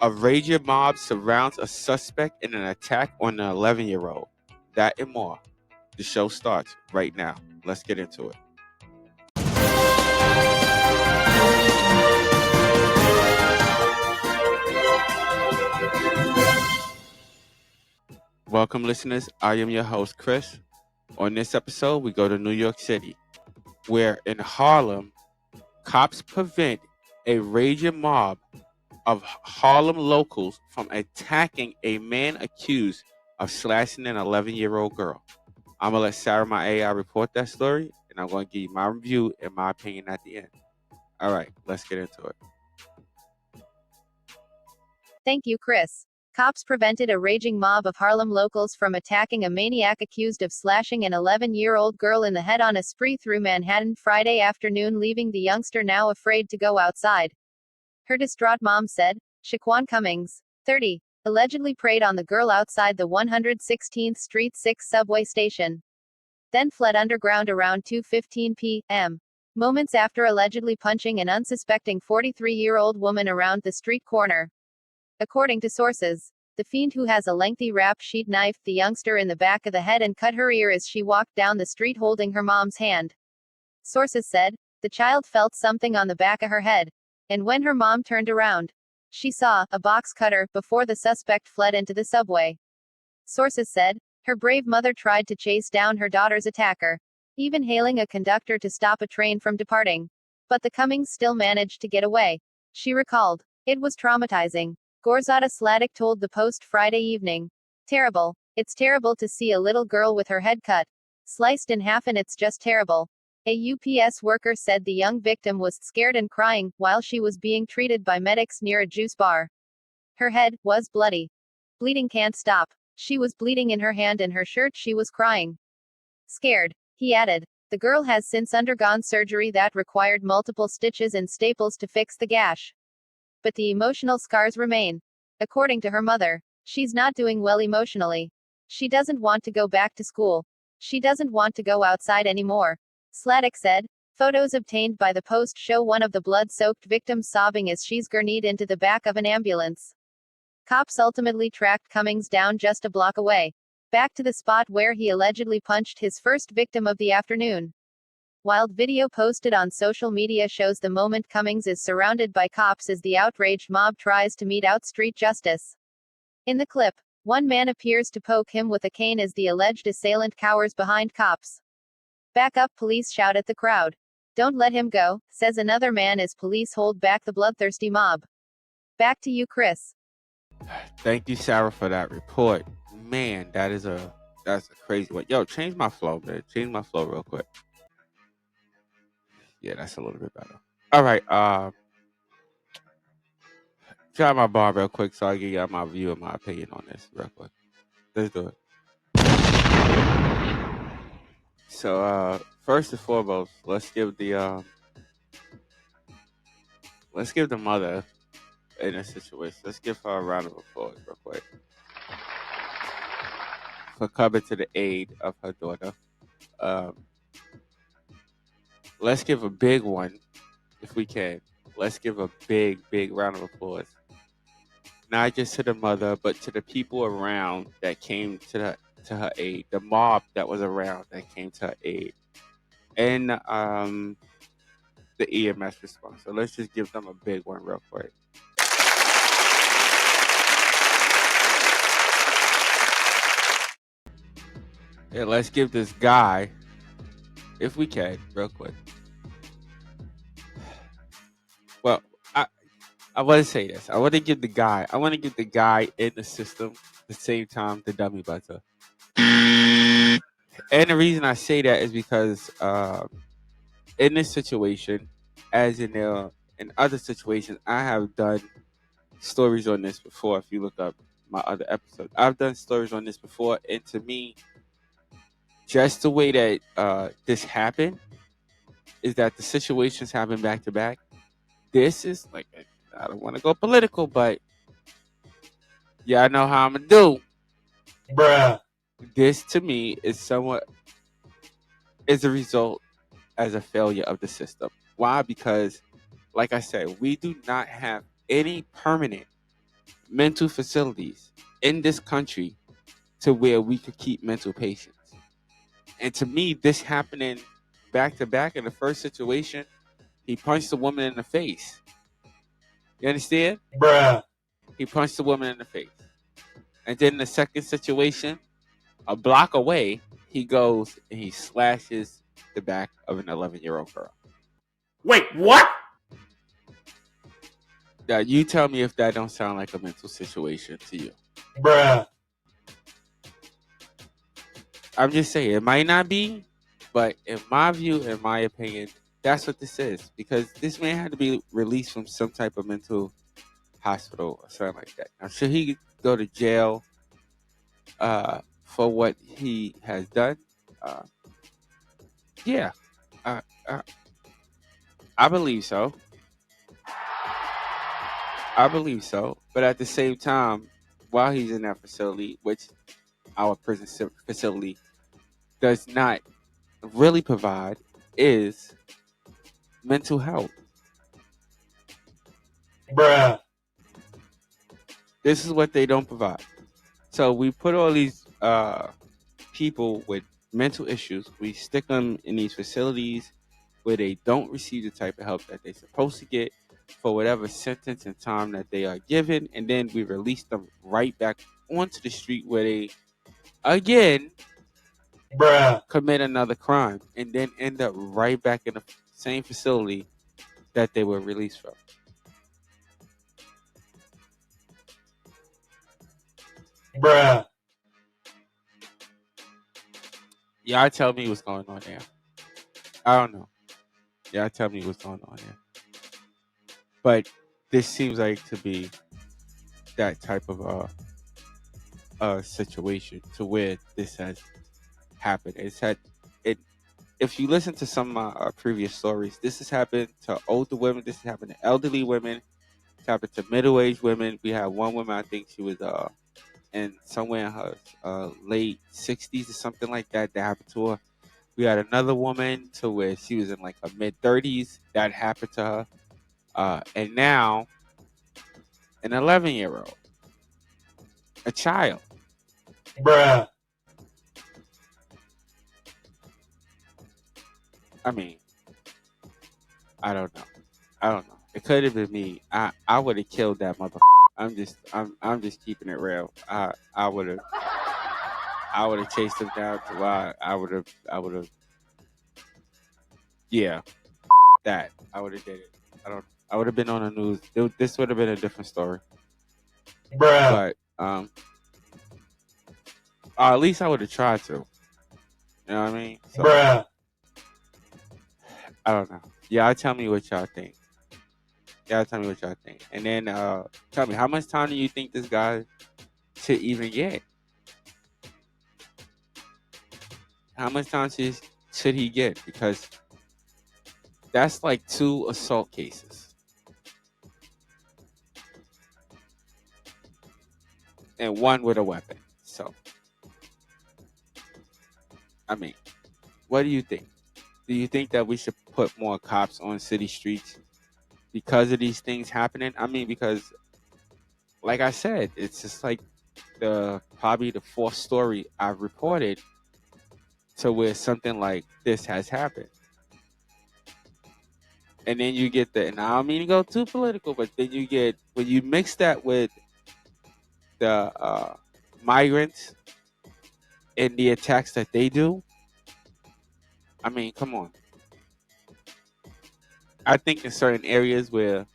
A raging mob surrounds a suspect in an attack on an 11-year-old. That and more. The show starts right now. Let's get into it. Welcome, listeners. I am your host, Chris. On this episode, we go to New York City, where in Harlem, cops prevent a raging mob of Harlem locals from attacking a man accused of slashing an 11-year-old girl. I'm going to let Sarah, my AI, report that story, and I'm going to give you my review and my opinion at the end. All right, let's get into it. Thank you, Chris. Cops prevented a raging mob of Harlem locals from attacking a maniac accused of slashing an 11-year-old girl in the head on a spree through Manhattan Friday afternoon, leaving the youngster now afraid to go outside. Her distraught mom said. Shaquan Cummings, 30, allegedly preyed on the girl outside the 116th Street 6 subway station. Then fled underground around 2:15 p.m. Moments after allegedly punching an unsuspecting 43-year-old woman around the street corner. According to sources, the fiend, who has a lengthy rap sheet, knifed the youngster in the back of the head and cut her ear as she walked down the street holding her mom's hand. Sources said, the child felt something on the back of her head, and when her mom turned around, she saw a box cutter before the suspect fled into the subway. Sources said, her brave mother tried to chase down her daughter's attacker, even hailing a conductor to stop a train from departing. But the Cummings still managed to get away. She recalled, it was traumatizing. Gorzada Slatic told the Post Friday evening. Terrible. It's terrible to see a little girl with her head cut, sliced in half, and it's just terrible. A UPS worker said the young victim was scared and crying while she was being treated by medics near a juice bar. Her head was bloody. Bleeding can't stop. She was bleeding in her hand and her shirt. She was crying. Scared, he added. The girl has since undergone surgery that required multiple stitches and staples to fix the gash. But the emotional scars remain. According to her mother, she's not doing well emotionally. She doesn't want to go back to school. She doesn't want to go outside anymore. Slatic said. Photos obtained by the Post show one of the blood-soaked victims sobbing as she's gurneyed into the back of an ambulance. Cops ultimately tracked Cummings down just a block away, back to the spot where he allegedly punched his first victim of the afternoon. Wild video posted on social media shows the moment Cummings is surrounded by cops as the outraged mob tries to mete out street justice. In the clip, one man appears to poke him with a cane as the alleged assailant cowers behind cops. Back up, police shout at the crowd. Don't let him go, says another man as police hold back the bloodthirsty mob. Back to you, Chris. Thank you, Sarah, for that report. Man, that's a crazy one. Yo, change my flow, man. Change my flow real quick. Yeah, that's a little bit better. All right, try my bar real quick so I can get my view and my opinion on this real quick. Let's do it. So, first and foremost, let's give the mother in this situation. Let's give her a round of applause real quick for coming to the aid of her daughter. Let's give a big one, if we can. Let's give a big round of applause. Not just to the mother, but to the people around that came to her aid. The mob that was around that came to her aid. And the EMS response. So let's just give them a big one real quick. Yeah, let's give this guy, if we can, real quick. Well, I want to say this. I want to give the guy in the system the same time the dummy butter. And the reason I say that is because in this situation, as in other situations, I have done stories on this before. If you look up my other episodes, I've done stories on this before, and to me, just the way that this happened is that the situations happen back to back. This is like, I don't want to go political, but yeah, I know how I'm gonna do. Bruh. This to me is somewhat is a result as a failure of the system. Why? Because, like I said, we do not have any permanent mental facilities in this country to where we could keep mental patients. And to me, this happening back to back in the first situation, he punched the woman in the face. You understand? Bruh. He punched the woman in the face. And then the second situation, a block away, he goes and he slashes the back of an 11-year-old girl. Wait, what? Now, you tell me if that don't sound like a mental situation to you. Bruh. I'm just saying, it might not be, but in my view, in my opinion, that's what this is. Because this man had to be released from some type of mental hospital or something like that. Now, should he go to jail for what he has done? Uh, yeah, uh, uh, I believe so. I believe so. But at the same time, while he's in that facility, which our prison facility does not really provide, is mental health. Bruh. This is what they don't provide. So we put all these people with mental issues, we stick them in these facilities where they don't receive the type of help that they're supposed to get for whatever sentence and time that they are given, and then we release them right back onto the street where they again Bruh. commit another crime and then end up right back in the same facility that they were released from. Bruh. Y'all tell me what's going on there. I don't know. Y'all tell me what's going on there. But this seems like to be that type of situation to where this has happened. It's had it. If you listen to some of my previous stories, this has happened to older women. This has happened to elderly women. It's happened to middle-aged women. We had one woman, I think she was in somewhere in her late 60s or something like that. That happened to her. We had another woman to where she was in like her mid-30s. That happened to her. And now an 11-year-old, a child. Bruh. I mean, I don't know. I don't know. It could have been me. I would have killed that mother. I'm just keeping it real. I would have chased him down to why I would have yeah, that. I would have did it. I would have been on the news. This would have been a different story. Bruh. But at least I would have tried to. You know what I mean? So Bruh. I don't know. Y'all tell me what y'all think. Y'all tell me what y'all think. And then tell me, how much time do you think this guy should even get? How much time should he get? Because that's like 2 assault cases. And one with a weapon. So, I mean, what do you think? Do you think that we should put more cops on city streets because of these things happening? I mean, because, like I said, it's just like probably the fourth story I've reported to where something like this has happened. And then you get and I don't mean to go too political, but then you get, when you mix that with the migrants and the attacks that they do, I mean, come on. I think in certain areas where,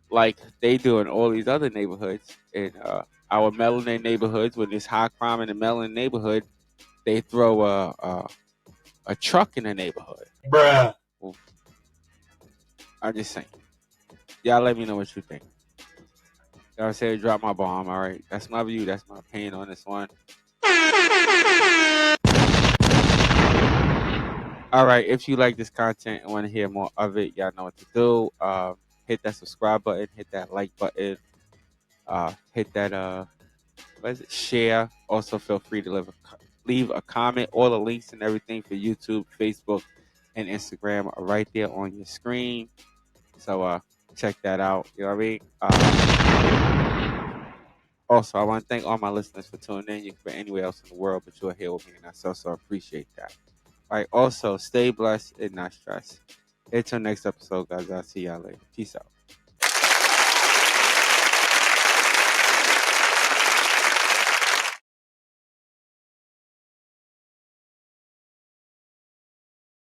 like they do in all these other neighborhoods, in our melanin neighborhoods, when there's high crime in the melanin neighborhood, they throw a truck in the neighborhood. Bruh. Well, I'm just saying. Y'all let me know what you think. Y'all say drop my bomb. All right, that's my view. That's my opinion on this one. All right, if you like this content and want to hear more of it, y'all know what to do. Hit that subscribe button, hit that like button, hit that what is it? Share. Also, feel free to leave a comment. All the links and everything for YouTube, Facebook, and Instagram are right there on your screen. So check that out. You know what I mean? Also, I want to thank all my listeners for tuning in. You could be anywhere else in the world, but you're here with me, and I so appreciate that. All right. Also, stay blessed and not stressed. Until next episode, guys. I'll see y'all later. Peace out.